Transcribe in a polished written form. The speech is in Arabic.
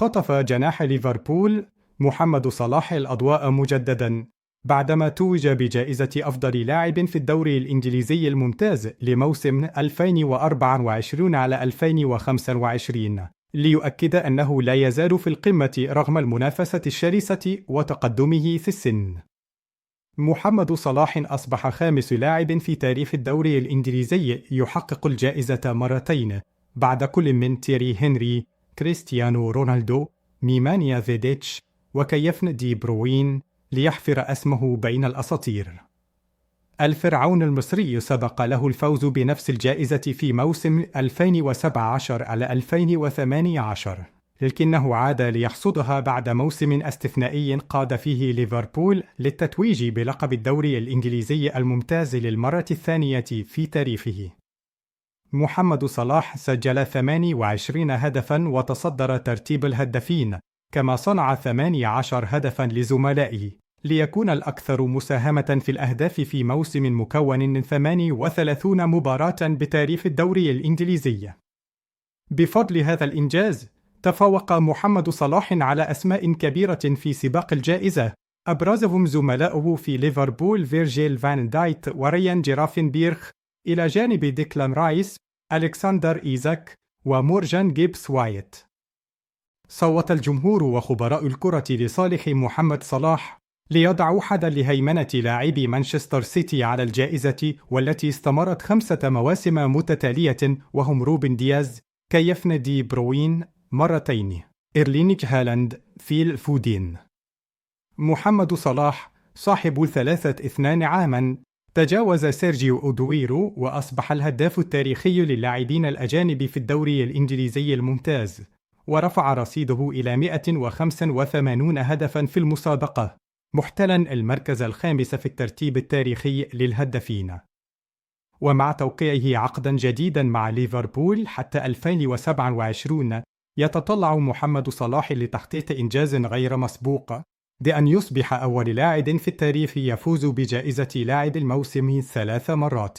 خطف جناح ليفربول محمد صلاح الأضواء مجدداً بعدما توج بجائزة أفضل لاعب في الدوري الإنجليزي الممتاز لموسم 2024-2025، ليؤكد أنه لا يزال في القمة رغم المنافسة الشرسة وتقدمه في السن. محمد صلاح أصبح خامس لاعب في تاريخ الدوري الإنجليزي يحقق الجائزة مرتين بعد كل من تيري هنري، كريستيانو رونالدو، نيمانيا فيديتش وكيفن دي بروين، ليحفر اسمه بين الأساطير. الفرعون المصري سبق له الفوز بنفس الجائزة في موسم 2017-2018، لكنه عاد ليحصدها بعد موسم استثنائي قاد فيه ليفربول للتتويج بلقب الدوري الإنجليزي الممتاز للمرة الثانية في تاريخه. محمد صلاح سجل 28 هدفاً وتصدر ترتيب الهدافين، كما صنع 18 هدفاً لزملائه، ليكون الأكثر مساهمة في الأهداف في موسم مكون من 38 مباراة بتاريخ الدوري الإنجليزي. بفضل هذا الإنجاز، تفوق محمد صلاح على أسماء كبيرة في سباق الجائزة، أبرزهم زملاؤه في ليفربول فيرجيل فان دايت وريان جيرافنبيرخ، إلى جانب ديكلان رايس، ألكسندر إيزاك ومورجان جيبس وايت. صوت الجمهور وخبراء الكرة لصالح محمد صلاح ليضعوا حدا لهيمنة لاعبي مانشستر سيتي على الجائزة، والتي استمرت 5 مواسم متتالية، وهم روبن دياز، كيفن دي بروين مرتين، إيرلينغ هالاند، فيل فودين. محمد صلاح صاحب 23 عاماً تجاوز سيرجيو أودويرو وأصبح الهداف التاريخي للاعبين الأجانب في الدوري الإنجليزي الممتاز، ورفع رصيده إلى 185 هدفاً في المسابقة، محتلاً المركز الخامس في الترتيب التاريخي للهدافين. ومع توقيعه عقداً جديداً مع ليفربول حتى 2027، يتطلع محمد صلاح لتحقيق إنجاز غير مسبوق بأن يصبح أول لاعب في التاريخ يفوز بجائزة لاعب الموسم 3 مرات.